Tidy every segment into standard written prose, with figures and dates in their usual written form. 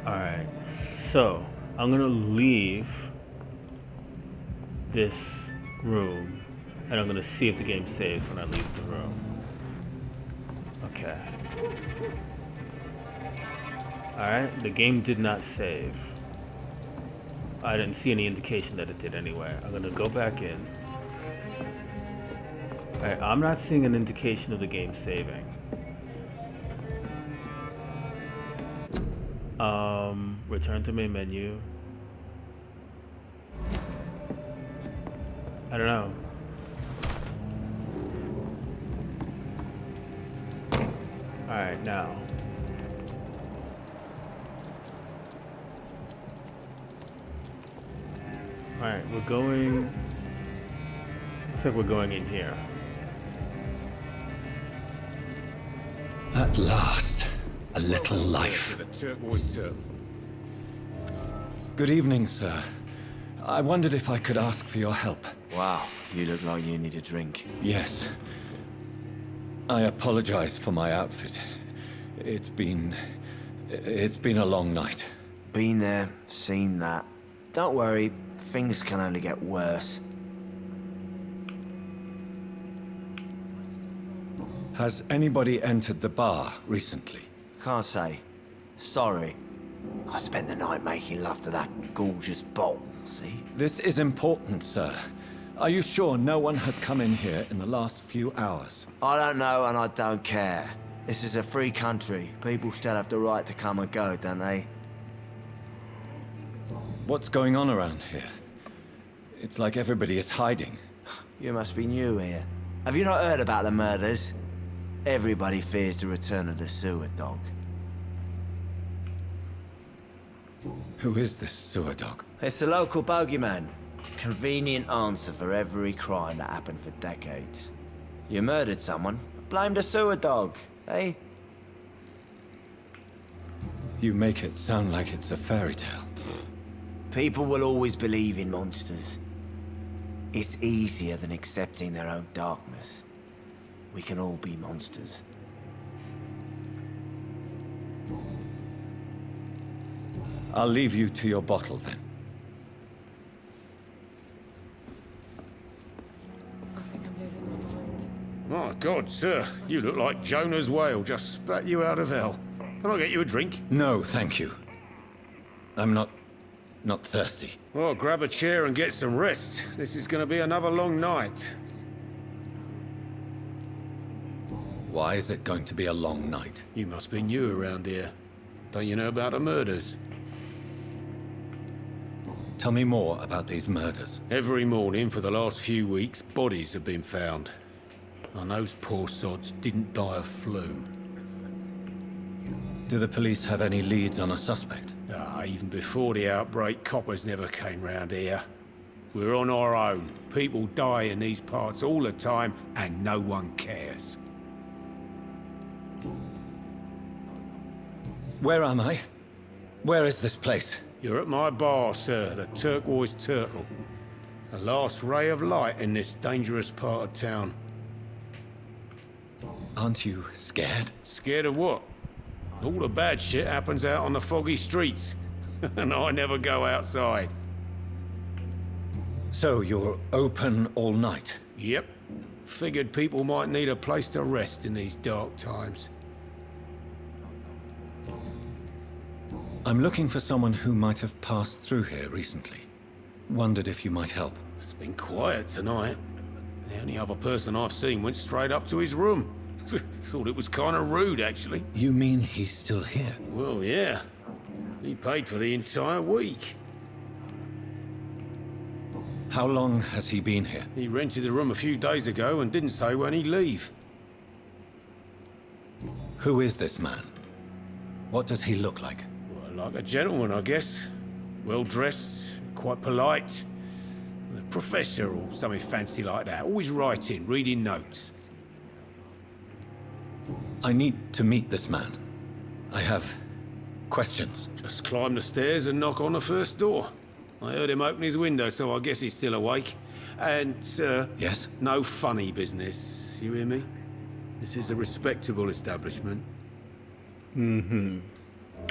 Alright, so I'm gonna leave this room and I'm gonna see if the game saves when I leave the room. Okay. Alright, the game did not save. I didn't see any indication that it did anyway. I'm gonna go back in. Alright, I'm not seeing an indication of the game saving. Return to main menu. I don't know. Alright, now. Alright, we're going... Looks like we're going in here. At last, a little life. Good evening, sir. I wondered if I could ask for your help. Wow, you look like you need a drink. Yes. I apologize for my outfit. It's been a long night. Been there, seen that. Don't worry, things can only get worse. Has anybody entered the bar recently? Can't say. Sorry. I spent the night making love to that gorgeous bottle, see? This is important, sir. Are you sure no one has come in here in the last few hours? I don't know and I don't care. This is a free country. People still have the right to come and go, don't they? What's going on around here? It's like everybody is hiding. You must be new here. Have you not heard about the murders? Everybody fears the return of the sewer dog. Who is this sewer dog? It's the local bogeyman. Convenient answer for every crime that happened for decades. You murdered someone, blame the sewer dog, eh? You make it sound like it's a fairy tale. People will always believe in monsters. It's easier than accepting their own darkness. We can all be monsters. I'll leave you to your bottle then. I think I'm losing my mind. My God, sir, you look like Jonah's whale just spat you out of hell. Can I get you a drink? No, thank you. I'm not thirsty. Well, grab a chair and get some rest. This is going to be another long night. Why is it going to be a long night? You must be new around here. Don't you know about the murders? Tell me more about these murders. Every morning for the last few weeks, bodies have been found. And those poor sods didn't die of flu. Do the police have any leads on a suspect? Even before the outbreak, coppers never came round here. We're on our own. People die in these parts all the time, and no one cares. Where am I? Where is this place? You're at my bar, sir, the Turquoise Turtle. The last ray of light in this dangerous part of town. Aren't you scared? Scared of what? All the bad shit happens out on the foggy streets. And I never go outside. So you're open all night? Yep. Figured people might need a place to rest in these dark times. I'm looking for someone who might have passed through here recently. Wondered if you might help. It's been quiet tonight. The only other person I've seen went straight up to his room. Thought it was kind of rude, actually. You mean he's still here? Well, yeah. He paid for the entire week. How long has he been here? He rented the room a few days ago and didn't say when he'd leave. Who is this man? What does he look like? Well, like a gentleman, I guess. Well-dressed, quite polite. A professor or something fancy like that. Always writing, reading notes. I need to meet this man. I have questions. Just climb the stairs and knock on the first door. I heard him open his window, so I guess he's still awake. And, sir... Yes? No funny business, you hear me? This is a respectable establishment. Mm-hmm.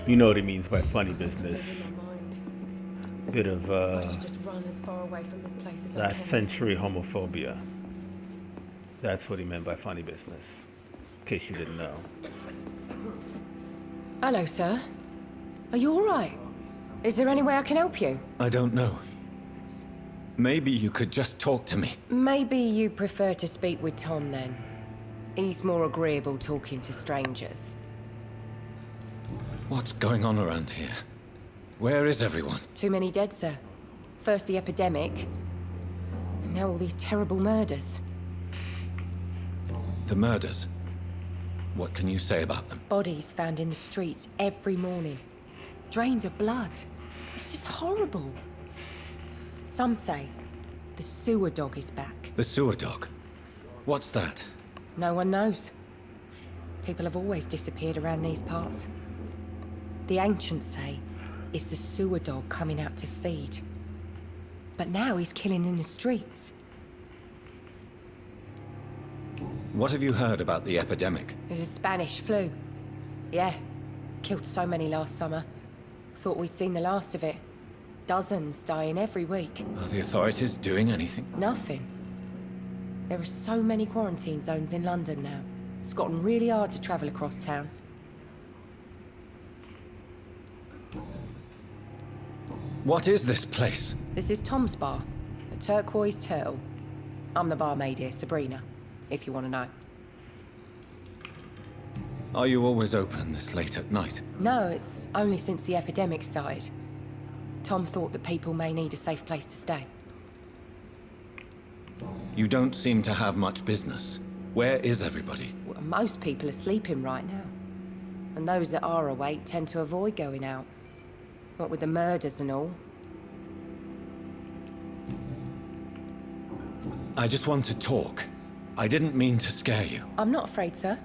You know what he means by funny I think I'm business. losing my mind. Bit of I should just run as far away from this place as I last can. century homophobia. That's what he meant by funny business. In case you didn't know. Hello, sir. Are you all right? Is there any way I can help you? I don't know. Maybe you could just talk to me. Maybe you prefer to speak with Tom, then. He's more agreeable talking to strangers. What's going on around here? Where is everyone? Too many dead, sir. First the epidemic, and now all these terrible murders. The murders. What can you say about them? Bodies found in the streets every morning. Drained of blood. It's just horrible. Some say the sewer dog is back. The sewer dog? What's that? No one knows. People have always disappeared around these parts. The ancients say it's the sewer dog coming out to feed. But now he's killing in the streets. What have you heard about the epidemic? There's a Spanish flu. Yeah. Killed so many last summer. Thought we'd seen the last of it. Dozens dying every week. Are the authorities doing anything? Nothing. There are so many quarantine zones in London now. It's gotten really hard to travel across town. What is this place? This is Tom's bar, a turquoise turtle. I'm the barmaid here, Sabrina, if you want to know. Are you always open this late at night? No, it's only since the epidemic started. Tom thought that people may need a safe place to stay. You don't seem to have much business. Where is everybody? Well, most people are sleeping right now. And those that are awake tend to avoid going out. What with the murders and all. I just want to talk. I didn't mean to scare you. I'm not afraid, sir.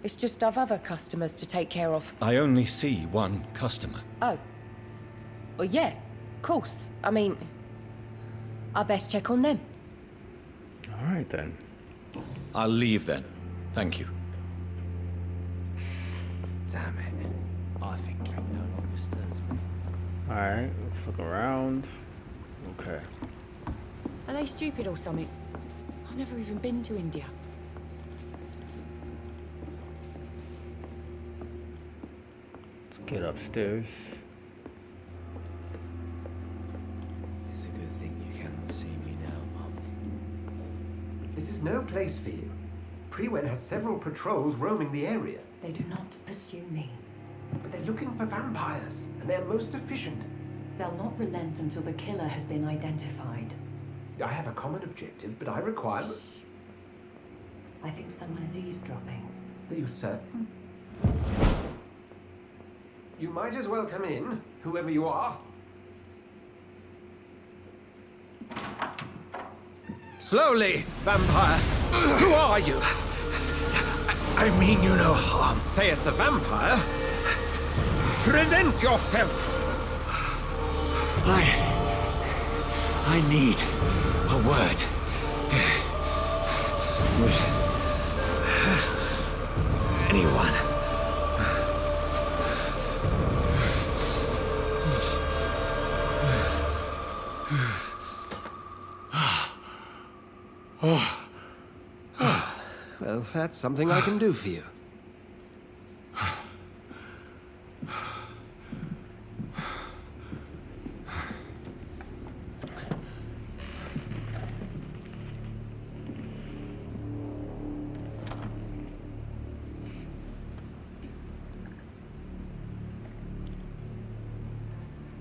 It's just I've other customers to take care of. I only see one customer. Oh. Well, yeah, of course. I mean, I best check on them. All right then. I'll leave then. Thank you. Damn it. I think drink no longer stirs me. All right, let's look around. Okay. Are they stupid or something? I've never even been to India. Let's get upstairs. It's a good thing you cannot see me now, Mum. This is no place for you. Prewen has several patrols roaming the area, They do not pursue me. but they're looking for vampires, and they're most efficient. They'll not relent until the killer has been identified. I have a common objective, but I require... I think someone is eavesdropping. Are you certain? You might as well come in, whoever you are. Slowly, vampire! Who are you? I mean you no harm, saith the vampire. Present yourself! I need a word. Anyone? Well, that's something I can do for you.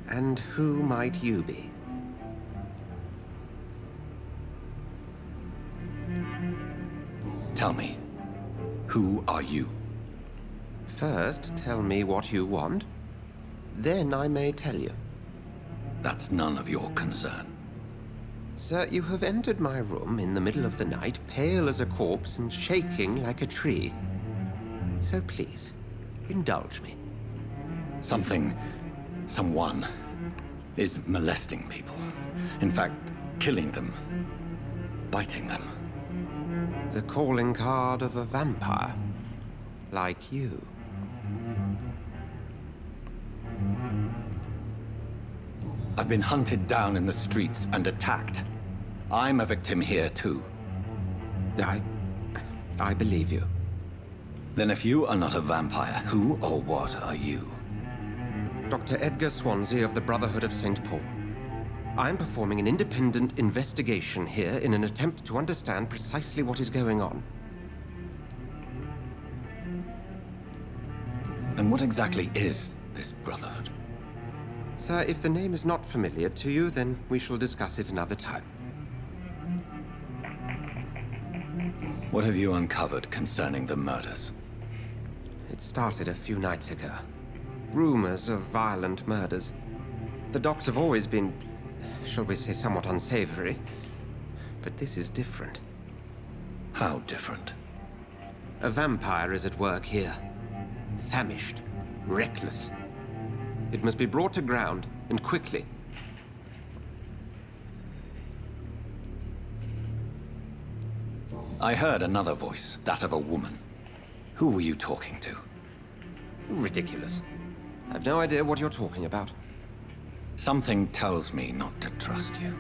And who might you be? Tell me, who are you? First, tell me what you want. Then I may tell you. That's none of your concern. Sir, you have entered my room in the middle of the night, pale as a corpse and shaking like a tree. So please, indulge me. Someone is molesting people. In fact, killing them. Biting them. The calling card of a vampire. Like you. I've been hunted down in the streets and attacked. I'm a victim here too. I believe you. Then if you are not a vampire, who or what are you? Dr. Edgar Swansea of the Brotherhood of St. Paul. I'm performing an independent investigation here in an attempt to understand precisely what is going on. And what exactly is this Brotherhood? Sir, if the name is not familiar to you, then we shall discuss it another time. What have you uncovered concerning the murders? It started a few nights ago. Rumors of violent murders. The docks have always been, shall we say, somewhat unsavory. But this is different. How different? A vampire is at work here. Famished. Reckless. It must be brought to ground, and quickly. I heard another voice, that of a woman. Who were you talking to? Ridiculous. I've no idea what you're talking about. Something tells me not to trust you.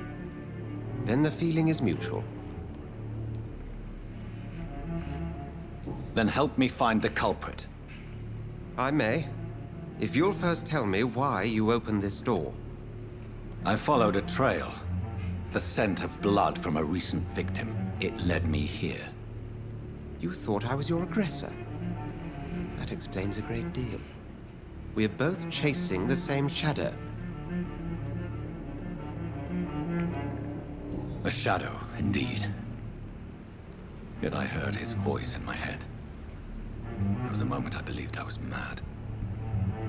Then the feeling is mutual. Then help me find the culprit. I may. If you'll first tell me why you opened this door. I followed a trail. The scent of blood from a recent victim. It led me here. You thought I was your aggressor. That explains a great deal. We're both chasing the same shadow. A shadow, indeed. Yet I heard his voice in my head. There was a moment I believed I was mad.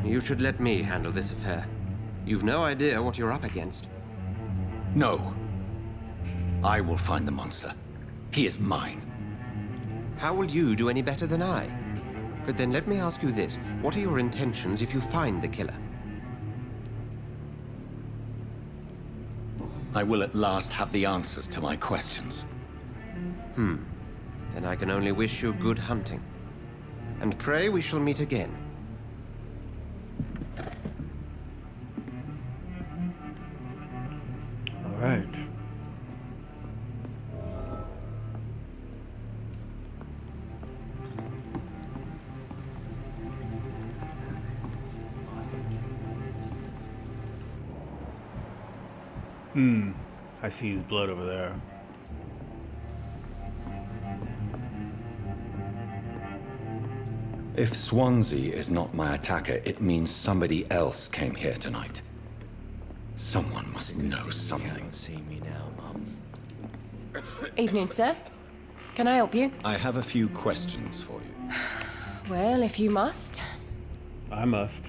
You should let me handle this affair. You've no idea what you're up against. No. I will find the monster. He is mine. How will you do any better than I? But then let me ask you this. What are your intentions if you find the killer? I will at last have the answers to my questions. Then I can only wish you good hunting. And pray we shall meet again. All right. I see his blood over there. If Swansea is not my attacker, it means somebody else came here tonight. Someone must know something. See me now, Mum. Evening, sir. Can I help you? I have a few questions for you. Well, if you must. I must.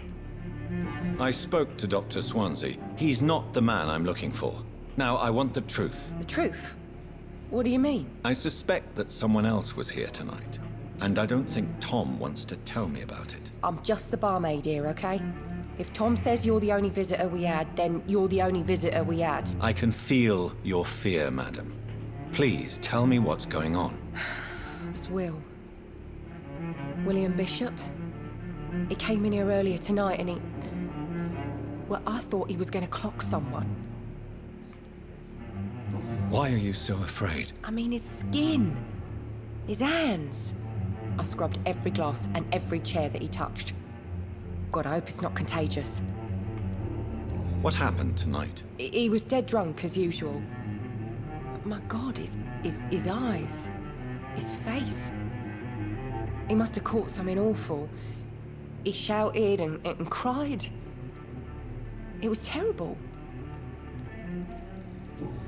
I spoke to Dr. Swansea. He's not the man I'm looking for. Now, I want the truth. The truth? What do you mean? I suspect that someone else was here tonight. And I don't think Tom wants to tell me about it. I'm just the barmaid here, okay? If Tom says you're the only visitor we had, then you're the only visitor we had. I can feel your fear, madam. Please, tell me what's going on. It's Will. William Bishop. He came in here earlier tonight and he... Well, I thought he was going to clock someone. Why are you so afraid? I mean, his skin. His hands. I scrubbed every glass and every chair that he touched. God, I hope it's not contagious. What happened tonight? He was dead drunk, as usual. My God, his eyes. His face. He must have caught something awful. He shouted and cried. It was terrible.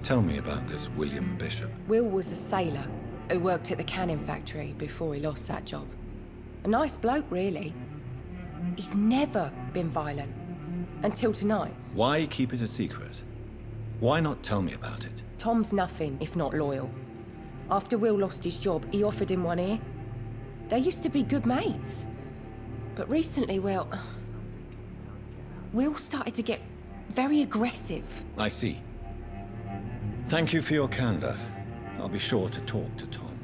Tell me about this William Bishop. Will was a sailor who worked at the canning factory before he lost that job. A nice bloke, really. He's never been violent. Until tonight. Why keep it a secret? Why not tell me about it? Tom's nothing if not loyal. After Will lost his job, he offered him one ear. They used to be good mates. But recently, well... Will started to get very aggressive. I see. Thank you for your candor. I'll be sure to talk to Tom.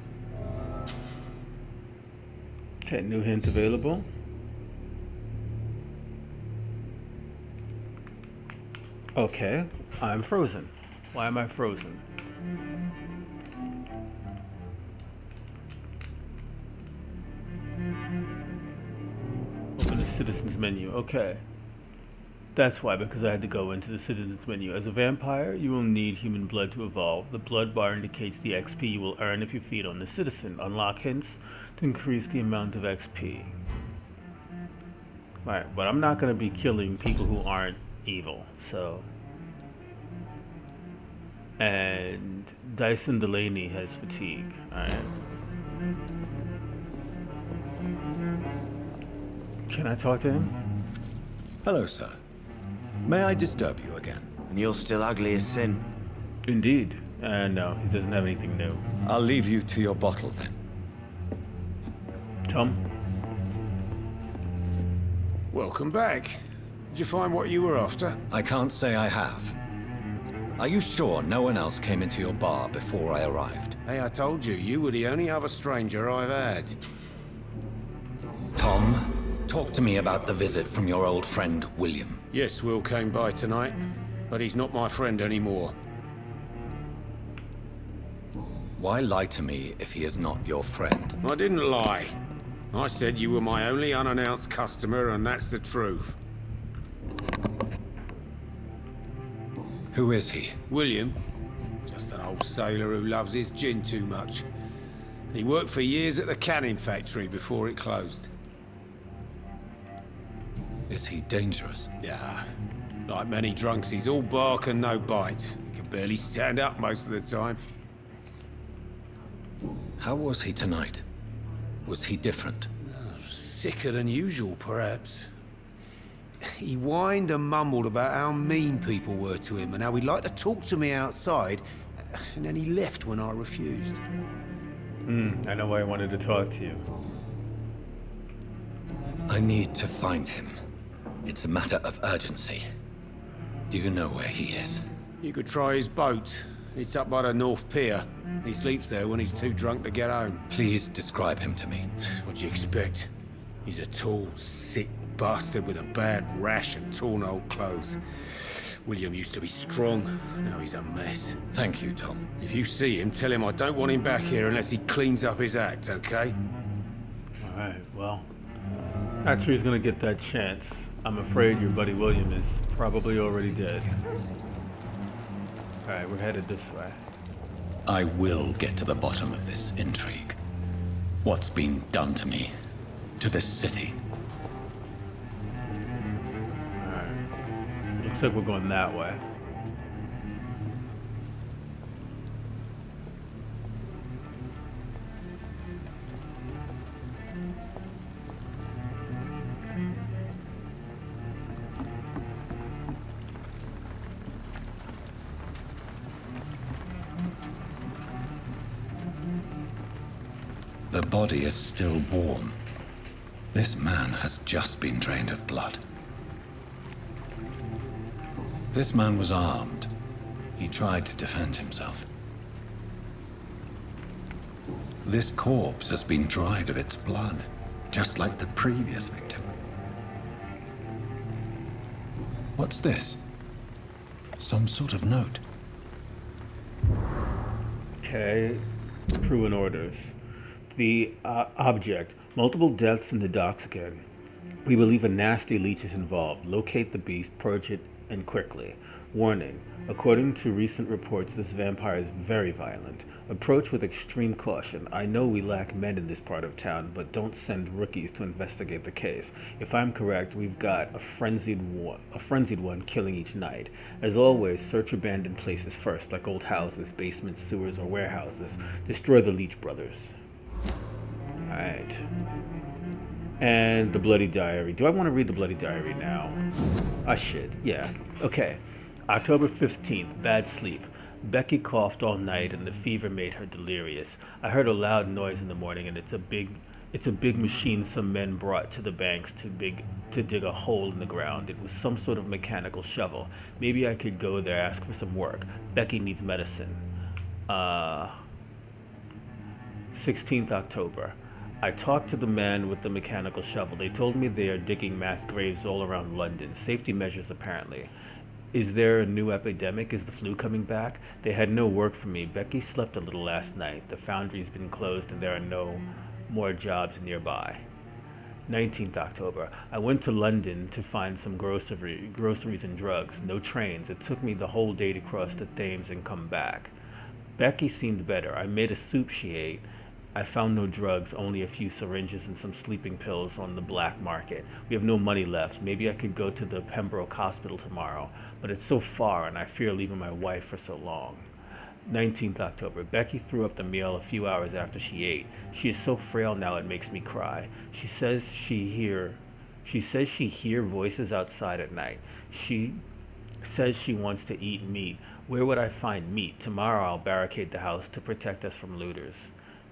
Okay, new hint available. Okay, I'm frozen. Why am I frozen? Open the citizens menu. Okay. That's why, because I had to go into the citizens menu. As a vampire, you will need human blood to evolve. The blood bar indicates the XP you will earn if you feed on the citizen. Unlock hints to increase the amount of XP. Right, but I'm not going to be killing people who aren't evil, so... And Dyson Delaney has fatigue. Alright. Can I talk to him? Hello, sir. May I disturb you again? And you're still ugly as sin. Indeed. No, he doesn't have anything new. I'll leave you to your bottle then. Tom? Welcome back. Did you find what you were after? I can't say I have. Are you sure no one else came into your bar before I arrived? Hey, I told you, you were the only other stranger I've had. Tom, talk to me about the visit from your old friend, William. Yes, Will came by tonight, but he's not my friend anymore. Why lie to me if he is not your friend? I didn't lie. I said you were my only unannounced customer, and that's the truth. Who is he? William. Just an old sailor who loves his gin too much. He worked for years at the canning factory before it closed. Is he dangerous? Yeah. Like many drunks, he's all bark and no bite. He can barely stand up most of the time. How was he tonight? Was he different? Sicker than usual, perhaps. He whined and mumbled about how mean people were to him and how he'd like to talk to me outside, and then he left when I refused. I know why I wanted to talk to you. I need to find him. It's a matter of urgency. Do you know where he is? You could try his boat. It's up by the North Pier. He sleeps there when he's too drunk to get home. Please describe him to me. What do you expect? He's a tall, sick bastard with a bad rash and torn old clothes. William used to be strong. Now he's a mess. Thank you, Tom. If you see him, tell him I don't want him back here unless he cleans up his act, okay? Alright, well... Actually, he's gonna get that chance. I'm afraid your buddy William is probably already dead. Alright, we're headed this way. I will get to the bottom of this intrigue. What's been done to me, to this city. Alright. Looks like we're going that way. The body is still warm. This man has just been drained of blood. This man was armed. He tried to defend himself. This corpse has been dried of its blood, just like the previous victim. What's this? Some sort of note. Okay. Crew and orders. The object. Multiple deaths in the docks again. We believe a nasty leech is involved. Locate the beast, purge it, and quickly. Warning. According to recent reports, this vampire is very violent. Approach with extreme caution. I know we lack men in this part of town, but don't send rookies to investigate the case. If I'm correct, we've got a frenzied one killing each night. As always, search abandoned places first, like old houses, basements, sewers, or warehouses. Destroy the Leech brothers. Alright. And the Bloody Diary. Do I want to read the Bloody Diary now? I should. Yeah. Okay. October 15th. Bad sleep. Becky coughed all night and the fever made her delirious. I heard a loud noise in the morning and it's a big machine some men brought to the banks to dig a hole in the ground. It was some sort of mechanical shovel. Maybe I could go there, ask for some work. Becky needs medicine. 16th October. I talked to the man with the mechanical shovel. They told me they are digging mass graves all around London. Safety measures, apparently. Is there a new epidemic? Is the flu coming back? They had no work for me. Becky slept a little last night. The foundry's been closed and there are no more jobs nearby. 19th October. I went to London to find some groceries and drugs. No trains. It took me the whole day to cross the Thames and come back. Becky seemed better. I made a soup she ate. I found no drugs, only a few syringes and some sleeping pills on the black market. We have no money left. Maybe I could go to the Pembroke Hospital tomorrow, but it's so far and I fear leaving my wife for so long. 19th October. Becky threw up the meal a few hours after she ate. She is so frail now it makes me cry. She says she hear voices outside at night. She says she wants to eat meat. Where would I find meat? Tomorrow I'll barricade the house to protect us from looters.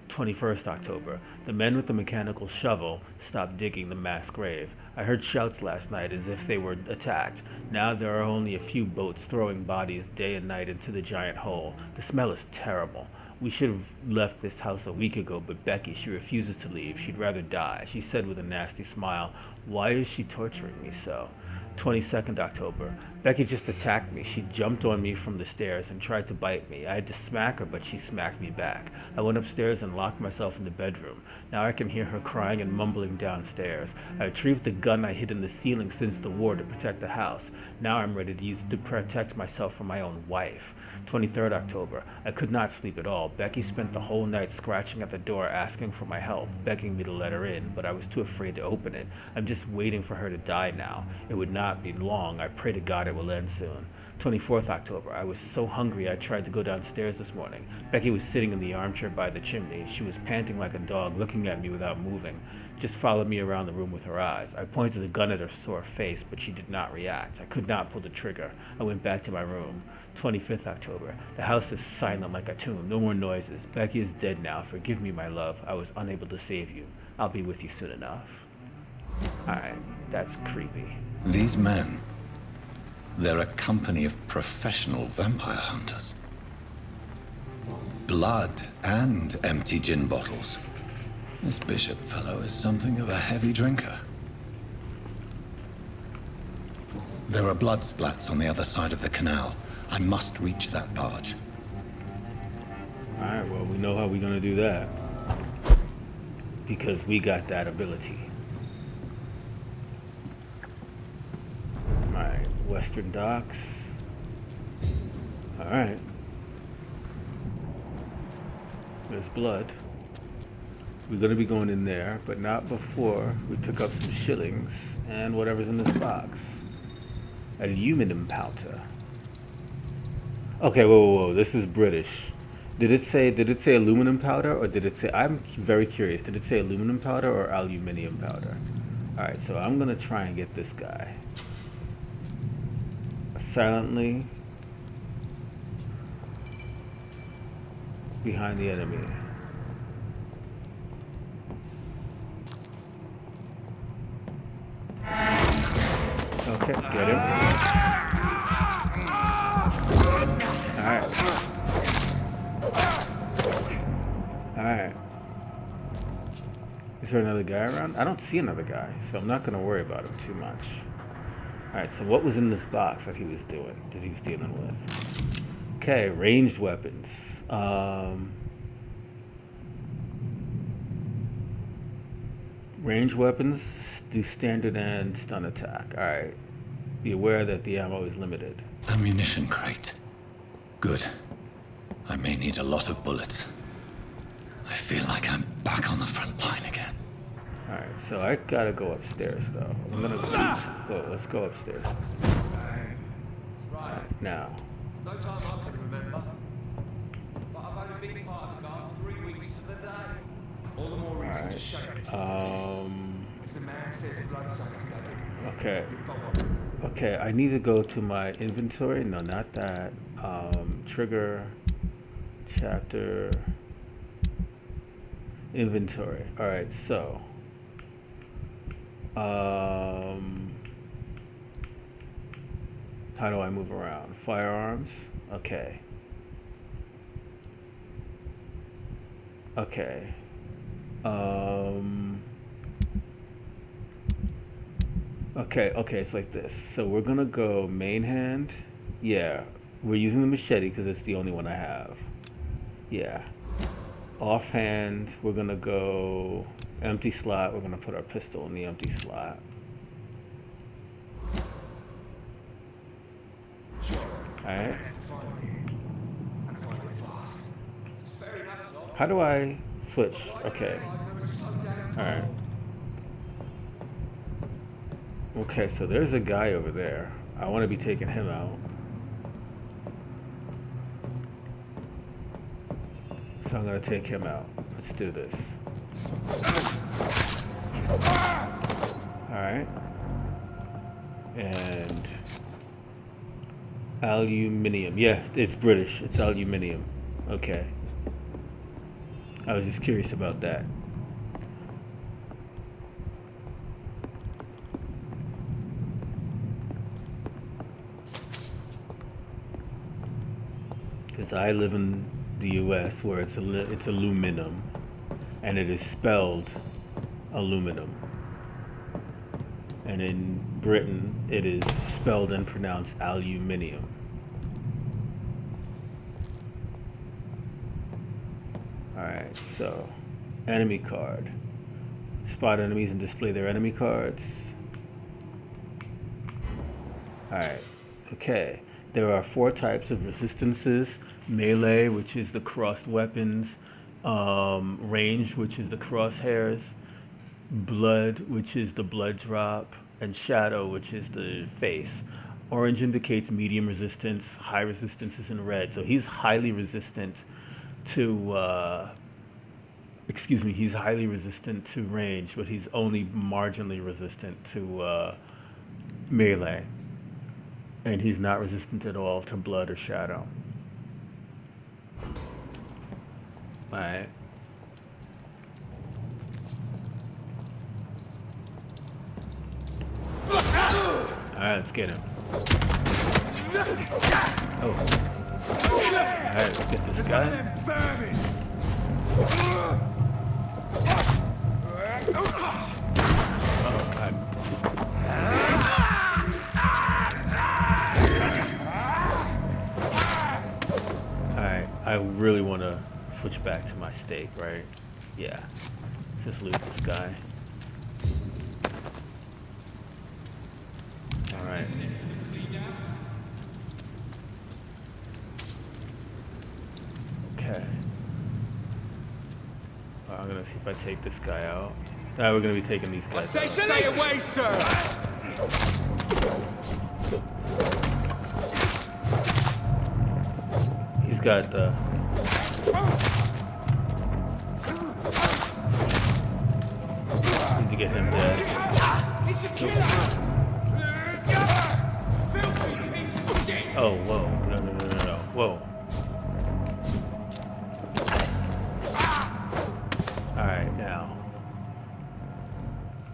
21st October. The men with the mechanical shovel stopped digging the mass grave. I heard shouts last night as if they were attacked. Now there are only a few boats throwing bodies day and night into the giant hole. The smell is terrible. We should have left this house a week ago, but Becky, she refuses to leave. She'd rather die. She said with a nasty smile, "Why is she torturing me so?" 22nd October. Becky just attacked me. She jumped on me from the stairs and tried to bite me. I had to smack her, but she smacked me back. I went upstairs and locked myself in the bedroom. Now I can hear her crying and mumbling downstairs. I retrieved the gun I hid in the ceiling since the war to protect the house. Now I'm ready to use it to protect myself from my own wife. 23rd October. I could not sleep at all. Becky spent the whole night scratching at the door asking for my help, begging me to let her in, but I was too afraid to open it. I'm just waiting for her to die now. It would not be long. I pray to God it will end soon. 24th October. I was so hungry I tried to go downstairs this morning. Becky was sitting in the armchair by the chimney. She was panting like a dog, looking at me without moving. Just followed me around the room with her eyes. I pointed the gun at her sore face, but she did not react. I could not pull the trigger. I went back to my room. 25th October. The house is silent like a tomb. No more noises. Becky is dead now. Forgive me, my love. I was unable to save you. I'll be with you soon enough. Alright, that's creepy. These men, they're a company of professional vampire hunters. Blood and empty gin bottles. This Bishop fellow is something of a heavy drinker. There are blood splats on the other side of the canal. I must reach that barge. Alright, well, we know how we're gonna do that. Because we got that ability. Alright, Western Docks. Alright. There's blood. We're gonna be going in there, but not before we pick up some shillings and whatever's in this box. Aluminum powder. Okay, whoa, this is British. Did it say aluminum powder or did it say, I'm very curious, did it say aluminum powder or aluminium powder? Alright, so I'm gonna try and get this guy. Silently behind the enemy. Okay, get him. Alright. Alright. Is there another guy around? I don't see another guy, so I'm not gonna worry about him too much. Alright, so what was in this box that he was dealing with? Okay, ranged weapons. Ranged weapons do standard and stun attack. Alright. Be aware that the ammo is limited. Ammunition crate. Good. I may need a lot of bullets. I feel like I'm back on the front line again. Alright, so I gotta go upstairs though. I'm gonna go. Whoa, let's go upstairs. Alright, now. No time I can remember. But I've only been part of the guard 3 weeks to the day. All the more reason to shake this. If the man says bloodsuckers, Daddy. Okay. Okay, I need to go to my inventory. No, not that. Trigger, chapter, inventory. Alright, so. How do I move around? Firearms? Okay. Okay. Okay, it's like this. So we're gonna go main hand. Yeah, we're using the machete because it's the only one I have. Yeah. Offhand, we're gonna go empty slot. We're gonna put our pistol in the empty slot. Alright. How do I switch? Okay. Alright. Okay, so there's a guy over there. I want to be taking him out. So I'm going to take him out. Let's do this. Alright. And aluminium. Yeah, it's British. It's aluminium. Okay. I was just curious about that. Because I live in the US where it's aluminum, and it is spelled aluminum. And in Britain, it is spelled and pronounced aluminium. Alright, so enemy card. Spot enemies and display their enemy cards. Alright, okay. There are 4 types of resistances. Melee, which is the crossed weapons. Range, which is the crosshairs. Blood, which is the blood drop. And shadow, which is the face. Orange indicates medium resistance. High resistance is in red. So he's highly resistant to, he's highly resistant to range, but he's only marginally resistant to melee. And he's not resistant at all to blood or shadow. Alright. Alright, let's get him. Oh. Alright, let's get this guy. Alright, I really want to switch back to my steak, right? Yeah. Just loot this guy. Alright. Okay. I'm gonna see if I take this guy out. Now we're gonna be taking these guys out. Stay away, sir! He's got the... Need to get him dead. It's a killer! Filthy piece of shit! Oh, whoa. No. Whoa. Alright, now.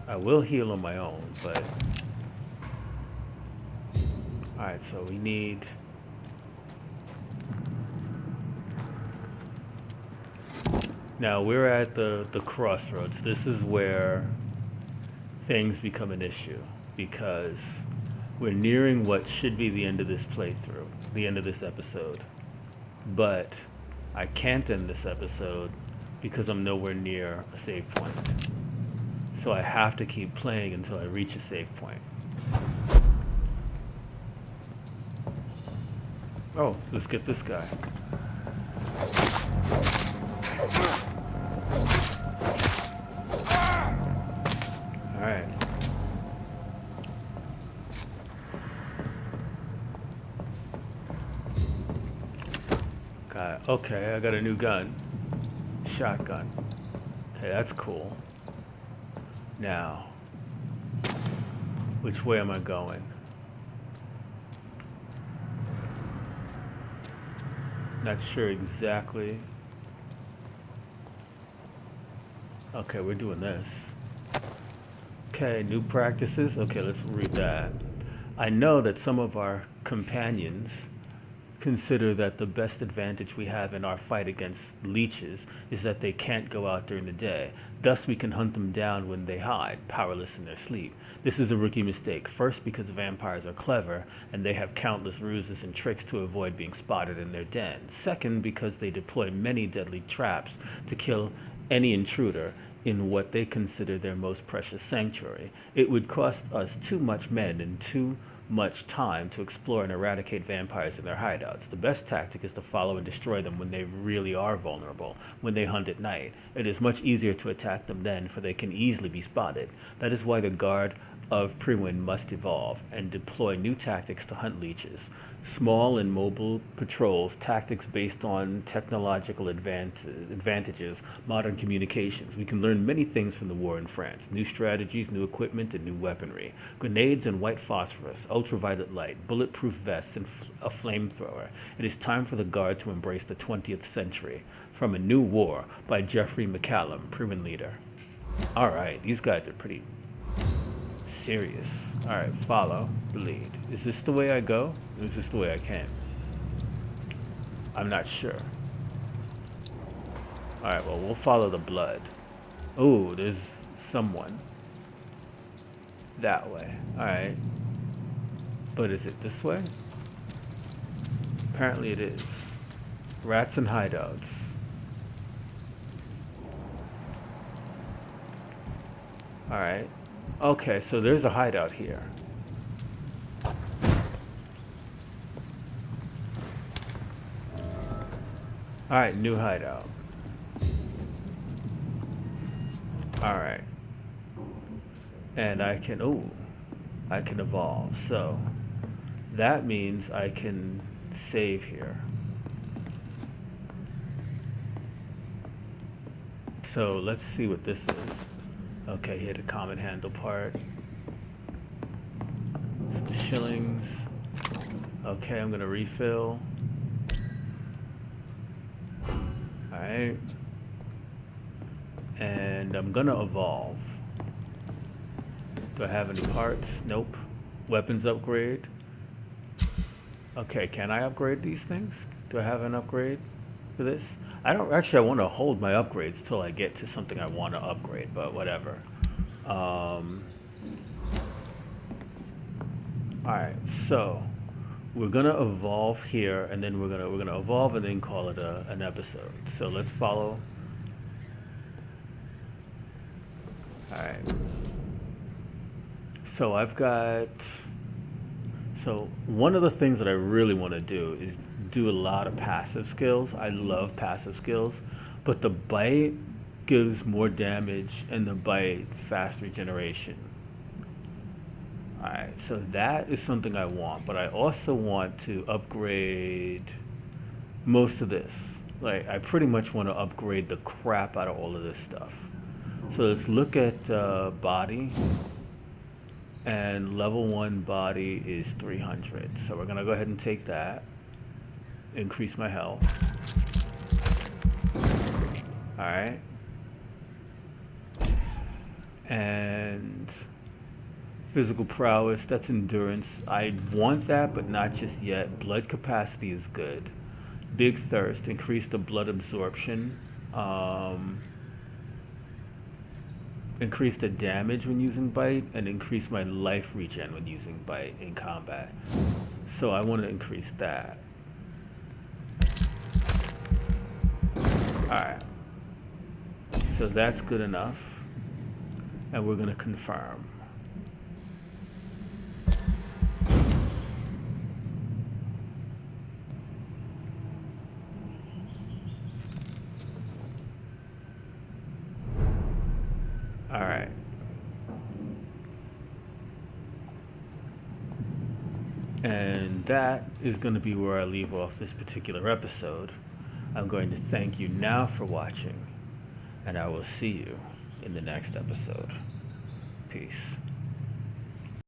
I will heal on my own, but... Alright, so we need... Now, we're at the crossroads. This is where things become an issue, because we're nearing what should be the end of this playthrough, the end of this episode. But I can't end this episode because I'm nowhere near a save point. So I have to keep playing until I reach a save point. Oh, let's get this guy. Alright. Okay, I got a new gun. Shotgun. Okay, that's cool. Now, which way am I going? Not sure exactly. Okay, we're doing this. Okay, new practices. Okay, let's read that. I know that some of our companions consider that the best advantage we have in our fight against leeches is that they can't go out during the day. Thus, we can hunt them down when they hide, powerless in their sleep. This is a rookie mistake. First, because vampires are clever, and they have countless ruses and tricks to avoid being spotted in their den. Second, because they deploy many deadly traps to kill any intruder in what they consider their most precious sanctuary. It would cost us too much men and too much time to explore and eradicate vampires in their hideouts. The best tactic is to follow and destroy them when they really are vulnerable, when they hunt at night. It is much easier to attack them then, for they can easily be spotted. That is why the Guard of Priwen must evolve and deploy new tactics to hunt leeches. Small and mobile patrols, tactics based on technological advantages, modern communications. We can learn many things from the war in France. New strategies, new equipment, and new weaponry. Grenades and white phosphorus, ultraviolet light, bulletproof vests, and a flamethrower. It is time for the Guard to embrace the 20th century. From A New War by Jeffrey McCallum, Priwen leader. Alright, these guys are pretty serious. Alright, follow the lead. Is this the way I go? Or is this the way I came? I'm not sure. Alright, well, we'll follow the blood. Oh, there's someone. That way. Alright. But is it this way? Apparently it is. Rats and hideouts. Alright. Okay, so there's a hideout here. Alright, new hideout. Alright. And I can evolve. So that means I can save here. So let's see what this is. Okay, hit a common handle part. Some shillings. Okay, I'm gonna refill. Alright. And I'm gonna evolve. Do I have any parts? Nope. Weapons upgrade. Okay, can I upgrade these things? Do I have an upgrade for this? I want to hold my upgrades till I get to something I want to upgrade, but whatever. Alright, so we're gonna evolve here, and then we're gonna evolve and then call it an episode. So let's follow. Alright. So so one of the things that I really want to do is do a lot of passive skills. I love passive skills, but the bite gives more damage and the bite fast regeneration. Alright, so that is something I want, but I also want to upgrade most of this. Like, I pretty much want to upgrade the crap out of all of this stuff. So let's look at body. And level 1 body is 300. So we're gonna go ahead and take that. Increase my health. Alright. And physical prowess, that's endurance. I want that, but not just yet. Blood capacity is good. Big thirst, increase the blood absorption. Increase the damage when using bite, and increase my life regen when using bite in combat. So I want to increase that. Alright. So that's good enough. And we're going to confirm. Alright. And that is going to be where I leave off this particular episode. I'm going to thank you now for watching, and I will see you in the next episode. Peace.